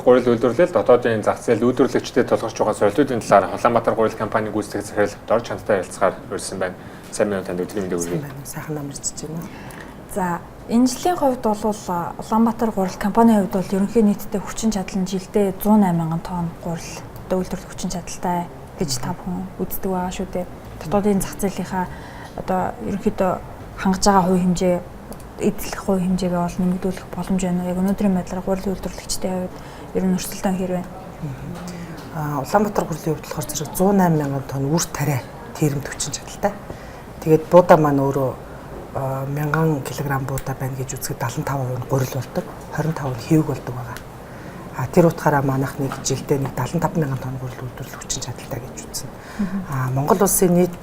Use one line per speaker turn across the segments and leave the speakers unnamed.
гурил үйлдвэрлэл дотоодын зах зээл үйлдвэрлэгчдэд тулгарч байгаа зорилтуудын талаар Улаанбаатар гурил компани гүйцэтгэх захирал О.Доржхандтай ярилцахаар урьсан байна. Сайн минут танд өдрийн мэндийг хүргэе.
Сайхан намарч байна.
За энэ жилийн хувьд бол Улаанбаатар гурил компанийн хувьд бол ерөнхий нийтдээ хүчин чадал нь жилдээ 108 мянган тонн гурил үйлдвэрлэх хүчин чадалтай гэж та бүхэн үздэг байгаа шүү дээ. Дотоодын зах зээлийнхаа одоо ерөнхийдөө хангаж байгаа хувь хэмжээ эзлэх хувь хэмжээгээ бол нэмэгдүүлэх боломж байна. Яг өнөөдрийн байдлаар гурил үйлдвэрлэгчдийн хувьд ер нь өрсөлдөөн хэр байна?
Улаанбаатар гурилын хувьд болохоор зэрэг 108 мянган тонн үр тариа тэрэмт хүчин чадалтай. Тэгээд буудаа маань өөрөө 1000 кг буудаа байна гэж үзэхэд 75% нь гурил болдог, 25% нь хэвэг болдог байгаа. Тэр утгаараа манайх нэг жилдээ нэг 75 мянган тонн гурил үйлдвэрлэх хүчин чадалтай гэж үзнэ. Монгол улсын нийт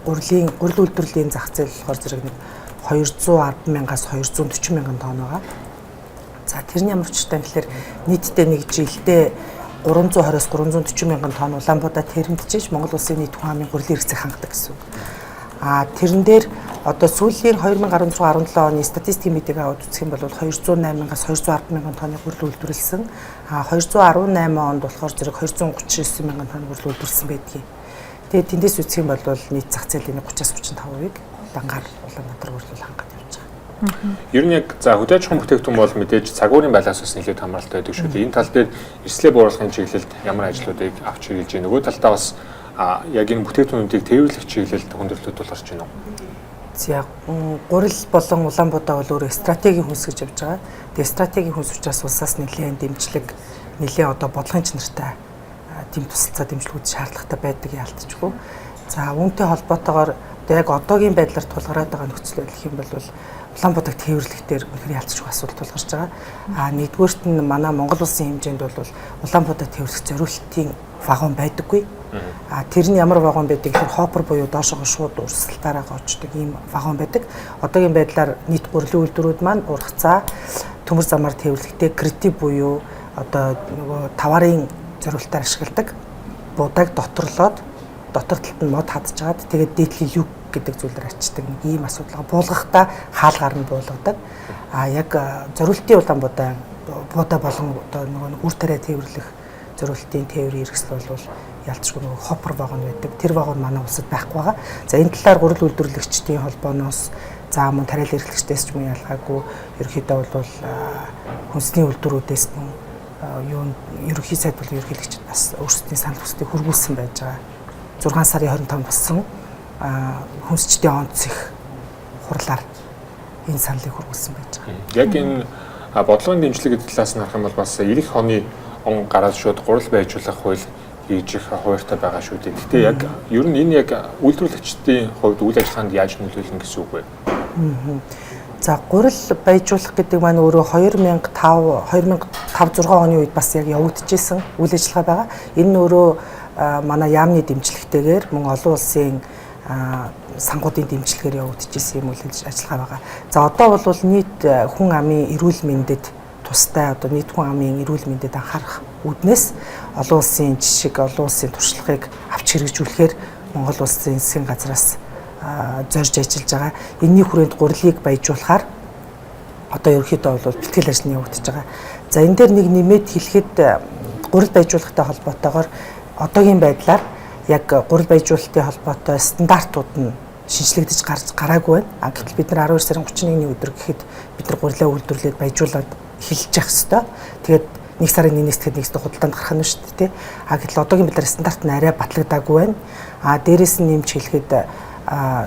гурил үйлдвэрлэлийн зах зээл болохоор зэрэг нэг 210 мянгаас 240 мянган тонн байгаа. За тэрний ямар учиртай гэхээр нийтдээ нэг жилдээ 320-аас 340 мянган тонн Улаанбуудай тэрэмтжиж Монгол улсын нийт хүн амын гурилын хэрэгцээг хангадаг гэсэн үг. Тэрэн дээр одоо сүүлийн 2016-17 оны статистикийн мэдээлэл аваад үзэх юм бол 208-аас 210 мянган тонны гурил үйлдвэрлэсэн. 218 онд болохоор зэрэг 239 мянган тонны гурил үйлдвэрлэсэн байдгийг. Тэгээд тэндээс үзэх юм бол нийт зах зээлийн 30-35%-ийг дангаар Улаанбаатар гурил хангад явж байгаа.
Ер нь яг за хөдөө аж ахуйн бүтээгдэхүүн бол мэдээж цагуурийн байлаас бас нэлээд хамааралтай байдаг шүү дээ. Энэ тал дээр эрсдлээ бууруулахын чиглэлд ямар ажлуудыг авч хэрэгжилж байна. Нөгөө талдаа бас яг энэ бүтээгдэхүүнүүдийг тээвэрлэх чиглэлд хүндрэлүүд тулгарч байна уу?
За гурил болон Улаанбуудай бол өөрөө стратегийн хүнс гэж явж байгаа. Тэгээ стратегийн хүнс учраас улсаас нэлээд дэмжлэг, нэлээд одоо бодлогын чанартай дэм тусалцаа дэмжлэгүүд шаардлагатай байдаг яалтчгүй. За үүнтэй холбоотойгоор яг одоогийн байдлаар тулгараад байгаа нөхцөл байдал хэм бол Улаанбуудайг тээвэрлэхээр үнэхээр ялцчих асуудал тулгарч байгаа. Нэгдүгээрт нь манай Монгол улсын хэмжээнд бол Улаанбуудайг тээвэрлэх зориулалтын вагон байдаггүй. Тэр нь ямар вагон байдаг гэхээр хоппер буюу доошоо шууд урсгалтаараа гоочдөг ийм вагон байдаг. Одоогийн байдлаар нийт гурилын үйлдвэрүүд маань ургацаа төмөр замаар тээвэрлэхдээ креатив буюу одоо нөгөө таварын зориулалтаар ашигладаг буудаг дотрлоод дотор талд нь мод хадж агаад тэгээд дээдлийн люк гэдэг зүйлээр ачдаг нэг ийм асуудал буулгахдаа хаалгаар нь буулгадаг. Яг зориулалтын Улаанбуудай буудаа болон одоо нөгөө үр тариа тээвэрлэх зориулалтын тээврийн хэрэгсэл бол ялцгүй нөгөө хоппер вагон байдаг. Тэр вагон манай улсад байхгүй байгаа. За энэ талаар гурил үйлдвэрлэгчдийн холбооноос за мөн тариал эрхлэгчдээс ч мөн ялгаагүй ерөнхийдөө бол хүнсний үйлдвэрүүдээс мөн ерөнхий сайд болон ерөнхийлөгчд бас өөрсдийн санал хүслийг хургуулсан байж байгаа. 6 сарын 25 болсон хүнсчдийн онц их хурлаар энэ саналыг хургуулсан байж байгаа.
Яг энэ бодлогын дэмжлэг гэдэг талаас нь харах юм бол бас 90 оны он гараад шууд гурил байжуулах хууль хийж их хууртай байгаа шүү дээ. Гэтэ яг ер нь энэ яг үйлдвэрлэгчдийн хувьд үйл ажиллагаанд яаж нөлөөлнө гэсэн үг вэ?
За гурил байжуулах гэдэг маань өөрөө 2005-6 оны үед бас яг явагдчихсэн үйл ажиллагаа байгаа. Энэ нь өөрөө манай яамны дэмжлэгтэйгээр мөн олон улсын сангуудын дэмжлэгээр явагдчихсэн юм үйл ажиллагаа байгаа. За одоо бол нийт хүн амын эрүүл мэндэд тустай одоо нийт хүн амын эрүүл мэндэд анхаарах үүднээс олон улсын жишг, олон улсын туршлагыг авч хэрэгжүүлэхээр Монгол улсын засгийн газраас зорж ажиллаж байгаа. Энэний хүрээнд гурилыг баяжуулахаар одоо ерөнхийдөө бол бэлтгэл ажил нь явагдаж байгаа. За энэ дээр нэг нэмээд хэлэхэд гурил баяжуулахтай холбоотойгоор одоогийн байдлаар яг гурил баяжуулалтын холбоотой стандартууд нь шинжлэгдэж гараагүй байна. Гэтэл бид нар 12 сарын 31-ний өдөр гэхэд бид нар гурилаа үйлдвэрлээд баяжуулаад эхэлж явах ёстой. Тэгээд 1 сарын 1-ээс тэгэхэд нэгсдэ худалдаанд гарах нь шүү дээ. Гэтэл одоогийн байдлаар стандарт нь арай батлагдаагүй байна. Дээрээс нь нэмж хэлэхэд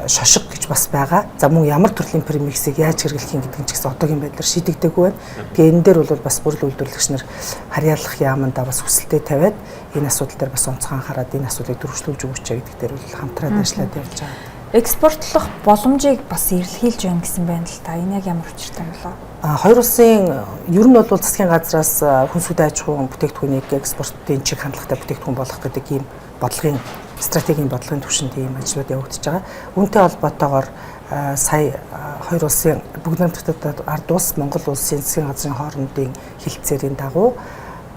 шошго гэж бас байгаа. За мөн ямар төрлийн премиксийг яаж хэрэглэх юм гэдэг нь ч гэсэн одоогийн байдлаар шийдэгдэггүй байна. Тэгээ энэ дээр бол бас гурил үйлдвэрлэгч нар харьяалах яамандаа бас хүсэлтэд тавиад энэ асуудал дээр бас онцгой анхаарал энэ асуудлыг дөрвөлжүүлж өгөөч гэдэг дээр бол хамтраад ажиллаад явж байгаа.
Экспортлох боломжийг бас эрэлхийлж байна гэсэн байна л та. Энэ яг ямар учиртай юм болоо?
Хоёр улсын ер нь бол засгийн газраас хүнс хөдөө аж ахуйн бүтээгдэхүүнийг экспортын чиг хандлагатай бүтээгдэхүүн болгох гэдэг ийм бодлогын стратегийн бодлогын түвшинд ийм ажлууд явагдаж байгаа. Үүнтэй холбоотойгоор сая хоёр улсын бүгд намтад ард улс Монгол улсын засгийн газрын хоорондын хилцээрийн дагуу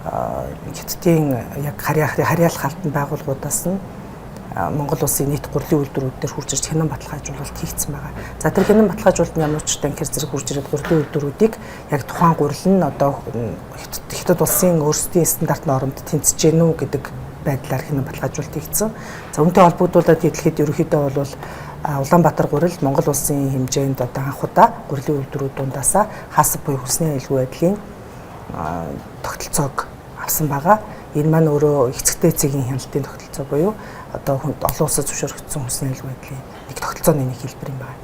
Хятадын яг харьяалах албан байгууллагуудаас нь Монгол улсын нийт гурилын үйлдвэрүүд дээр хурж ирж хянан баталгаажуулалт хийгдсэн байгаа. За тэр хянан баталгаажуулалт нь ямар ч тань хэр зэрэг хурж ирээд гурилын үйлдвэрүүдийг яг тухайн гурил нь одоо хятад улсын өөрсдийн стандарт нормд тэнцэж гэнэ үү гэдэг байдлаар хинэн баталгаажуулалт хийгдсэн. За үүнтэй холбогдуулаад хэлэхэд ерөнхийдөө бол Улаанбаатар гурил Монгол улсын хэмжээнд одоо анх удаа гурилын үйлдвэрүүд дундаасаа хаасаг буюу хүнсний аюулгүй байдлын тогтолцоог авсан байгаа. Энэ маань өөрөө эцэгтэй эцгийн хяналтын тогтолцоо буюу одоо олон улсад зөвшөөрөгдсөн хүнсний аюулгүй байдлын нэг тогтолцооны нэг хэлбэр юм байна.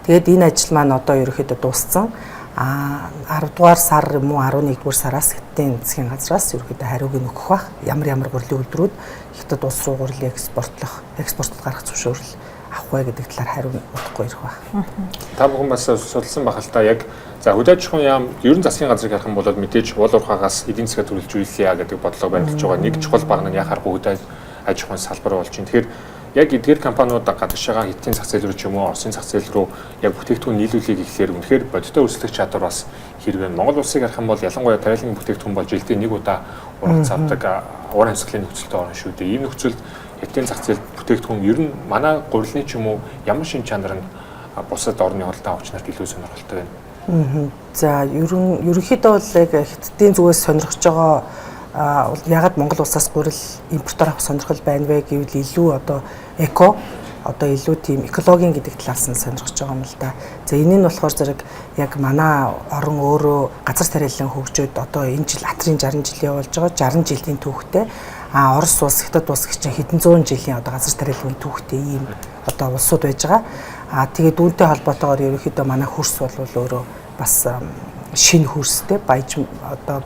Тэгээд энэ ажил маань одоо ерөнхийдөө дууссан. 10 дугаар сар юм уу 11 дугаар сараас Хятадын засгийн газраас ерөнхийдөө хариуг нь өгөх бах. Ямар гурилын үйлдвэрүүд Хятад улс руу гурилыг экспорттод гаргах зөвшөөрөл авах вэ гэдэг талаар хариу өгөхгүй ирэх бах.
Та бүхэн бас судалсан байх л та яг за хөдөө аж ахуйн яам ерөн засгийн газрыг харах юм бол мэдээж уул уурхаагаас эдийн засгаа төрөлжүүлье гэдэг бодлого баримтж байгаа. Нэг чухал баг нь яхааргүй хөдөө аж ахуйн салбар болж байна. Тэгэхээр яг эдгээр компаниуд гадагшаага Хятадын зах зээл рүү ч юм уу Оросын зах зээл рүү яг бүтээгдэхүүн нийлүүлэхийг ихлээр үнэхээр бодиттой өрсөлдөх чадвар бас хэрвээ Монгол улсыг харах юм бол ялангуяа тариалан бүтээгдэхүүн бол жилдээ нэг удаа ургац авдаг уур амьсгалын нөхцөлтэй орно шүү дээ. Ийм нөхцөлд Хятадын зах зээл бүтээгдэхүүн ер нь манай гурилны ч юм уу ямар шин чанар нь бусад орны худалдаа авч нарт илүү сонирхолтой байна.
За ерөнхийдөө бол яг Хятадын зүгээс сонирхож байгаа ягаад Монгол улсаас гурил импортоор авах сонирхол байна вэ гэвэл илүү одоо илүү тийм экологийн гэдэг талаас нь сонирхож байгаа юм л да. За энэ нь болохоор зэрэг яг манай орон өөрөө газар тариалан хөгжөөд одоо энэ жил атрын 60 жил явуулж байгаа 60 жилийн түүхтэй Орос улс Хятад улс гэж хэдэн зуун жилийн одоо газар тариалан түүхтэй ийм одоо улсууд байж байгаа. Тэгээд үүнтэй холбоотойгоор ерөнхийдөө манай хөрс бол өөрөө бас шинэ хөрстэй баяж одоо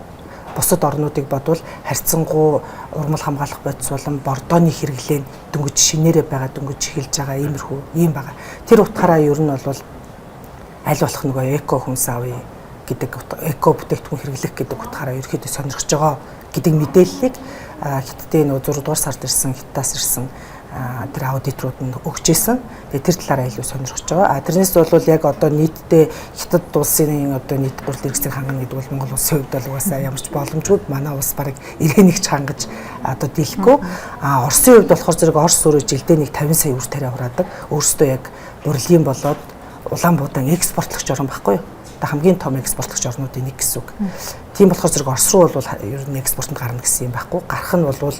бусад орнуудыг бодвол харьцангуй урмал хамгаалах бодис болон бордооны хэрэглээ дөнгөж шинээрээ байгаа дөнгөж эхэлж байгаа ийм байгаа. Тэр утгаараа ер нь бол аль болох нөгөө эко хүнс авъя гэдэг эко бүтээгдэхүүн хэрэглэх гэдэг утгаараа ерөөхдөө сонирхож байгаа гэдэг мэдээллийг Хятадын 6 дугаар сард ирсэн Хятадаас ирсэн тэр аудиторууд нь өгчээсэн. Тэгээ тэр талаараа илүү сонирхож байгаа. Тэрнээс бол яг одоо нийтдээ Хятад улсын одоо нийт гурил хэрэгцээг хангана гэдэг бол Монгол улсын хувьд бол угаасаа ямарч боломжгүй. Манай улс бараг ирээнийгч хангаж одоо дийлэхгүй. Оросын хувьд болохоор зэрэг Орос өөрөө жилдээ нэг 50 сая үр тариа хураадаг. Өөрөөсөө яг гурилын болоод Улаанбуудай экспортлогч орн байхгүй юу? Хамгийн том экспортлогч орнуудын нэг гэсэн үг. Тийм болохоор зэрэг Орос руу бол ер нь экспортод гарна гэсэн юм байхгүй. Гарах нь бол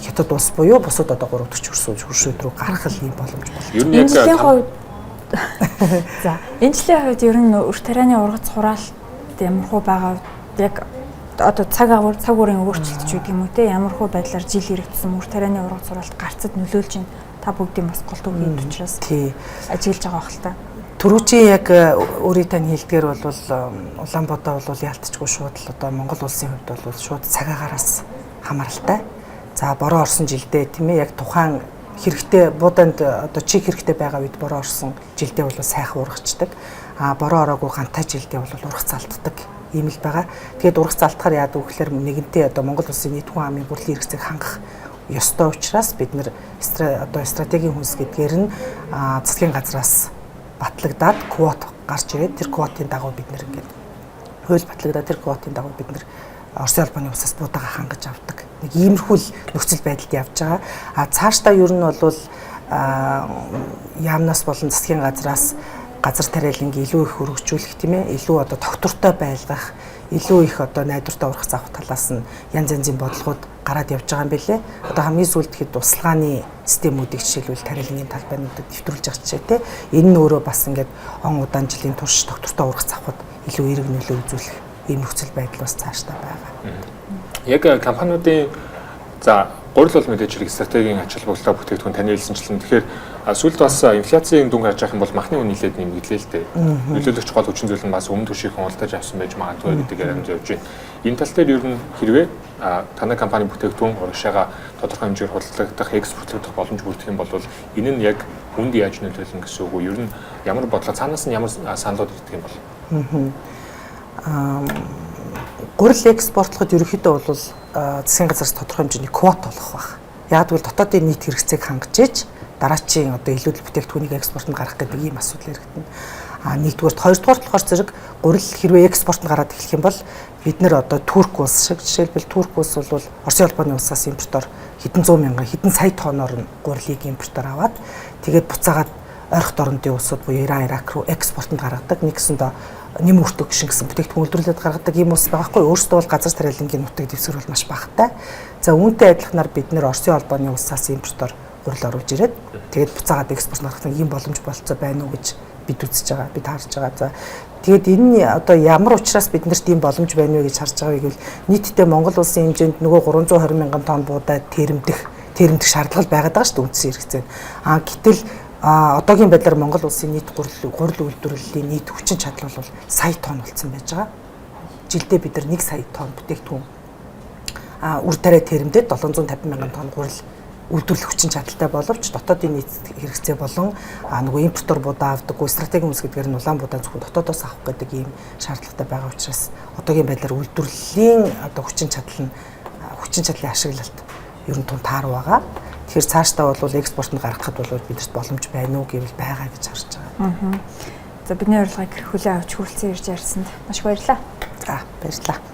Хятад улс буюу бусад одоо 3-40 хөршүүд рүү гарах юм боломж байна.
Ер нь яг
за энэ жилийн хувьд ер нь үр тарианы ургац хураалт ямархуу байгаа яг одоо цаг үеийн өөрчлөлт ч гэдэг юм уу те ямархуу байдлаар жил хэрэгжсэн үр тарианы ургац хураалт гарцад нөлөөлж байна. Та бүгдийн бас гол төв хийд учраас ажиллаж байгаа хэл та.
Төрүүчийн яг өөрийн тань хэлдгээр бол Улаанбуудай бол яалтчгүй шууд л одоо Монгол улсын хувьд бол шууд цагаагаараас хамааралтай. За бороо орсон жилдээ тийм ээ яг тухайн хэрэгтэй бууданд одоо чиг хэрэгтэй байгаа үед бороо орсон жилдээ бол сайхан ургацдаг. Бороо ороогүй гантай жилдээ бол ургац алддаг ийм л байгаа. Тэгээд ургац алдахаар яадаг вэ гэхээр нэгэнтээ одоо Монгол улсын нийт хүн амын гурилын хэрэгцээг хангах ёстой учраас бид нэр одоо стратегийн хүнс гэдгээр нь засгийн газраас батлагдаад квот гарч ирээд тэр квотын дагуу бид нэр ингээд хууль батлагдаад тэр квотын дагуу бид нэр Оросын албаны улсаас буудаага хангаж авдаг. Нэг иймэрхүү нөхцөл байдалд явж байгаа. Цаашдаа ер нь бол яамнаас болон засгийн газраас газар тариаланыг илүү их хөргөжүүлэх тийм ээ илүү одоо тогтвортой байлгах илүү их одоо найдвартай ургац авах талаас нь янз янзын бодлогод гараад явж байгаа юм билэ. Одоо хамгийн сүүлд хэд тусалгааны системүүдийг жишээлбэл тариалангийн талбайнуудад нэвтрүүлж байгаа ч тийм энэ нь өөрөө бас ингээд он удаан жилийн турш тогтвортой ургац авахд илүү эерэг нөлөө үзүүлэх ийм нөхцөл байдал бас цаашдаа байгаа.
Яг компаниудын за гурил бол мэдээж хэрэг стратегийн ач холбогдолтой бүтээгдэхүүн таны хэлсэнчлэн тэгэхээр сүүлд бас инфляцийн дүнг харж байгаа юм бол махны үн нэлээд нэмэгдлээ л дээ. Нөлөөлөгч гол хүчин зүйл нь бас өмнө түвшийнхэн худалдаж авсан байж магадгүй гэдэг ярианд явж байна. Энэ тал дээр ер нь хэрвээ танай компани бүтээгдэхүүн урагшаага тодорхой хэмжээгээр худалдагдах, экспортлогдох боломж бүрдэх юм бол энэ нь яг хүнд яаж нөлөөлнө гэсэн үг үү? Ер нь ямар бодлого цаанаас нь ямар саналууд ирдэг юм бол?
Гурил экспортлоход ерөнхийдөө бол засгийн газраас тодорхой хэмжээний квот олох баг. Яг бол дотоодын нийт хэрэгцээг хангаж иж дараачийн одоо илүүдэл бүтээгдэхүүнийг экспортод гаргах гэдэг ийм асуудал яригдана. Нэгдүгээрт хоёрдугаар болохоор зэрэг гурил хэрвээ экспортод гараад эхлэх юм бол бид нэр одоо Турк улс шиг жишээлбэл Турк улс бол Оросын албаны улсаас импортоор хэдэн 100 мянган хэдэн сая тонноор нь гурилыг импортоор аваад тэгээд буцаагаад ойрхон орнуудын улсууд буюу Иран, Ирак руу экспортод гаргадаг. Нэгсэндээ нэм үртэг гişin гэсэн бүтээгдэхүүн үйлдвэрлээд гаргадаг юм уус байхгүй. Өөрсдөө бол газар тариалангийн нутаг дэвсгэр бол маш багатай. За үүнтэй адилханаар бид нэр Оросын холбооны улсаас импортоор гурил оруулж ирээд тэгээд буцаагаад экспорт гаргах ийм боломж болцоо байна уу гэж бид үзэж байгаа, бид харж байгаа. За тэгээд энэ одоо ямар учраас биднэрт ийм боломж байна вэ гэж харж байгааг бол нийтдээ Монгол улсын хэмжээнд нөгөө 320 мянган тонн буудаа тэрэмдэх шаардлага байгаад байгаа шүү дээ үндсэн хэрэгцээ. Гэтэл одоогийн байдлаар Монгол улсын нийт гурил үйлдвэрлэлийн нийт хүчин чадал бол сая тонн болсон байж байгаа. Жилдээ бид нар 1 сая тонн бүтээгдэхүүн үр тариа тэрэмдээд 750 мянган тонн гурил үйлдвэрлэх хүчин чадалтай боловч дотоодын нийт хэрэгцээ болон нөгөө импортоор будаа авдаггүй стратегийн хүнс гэдгээр нь Улаанбуудай зөвхөн дотоодоос авах гэдэг ийм шаардлагатай байгаа учраас одоогийн байдлаар үйлдвэрлэлийн одоо хүчин чадлын ашиглалт ер нь тун таар байгаа. Тэгэхээр цаашдаа бол экспортод гаргахад бол бидэрт боломж байна уу гэвэл байгаа гэж харж байгаа.
За бидний урилгыг хүлээн авч хүрэлцэн ирж ярьсанд маш баярлалаа.
За баярлалаа.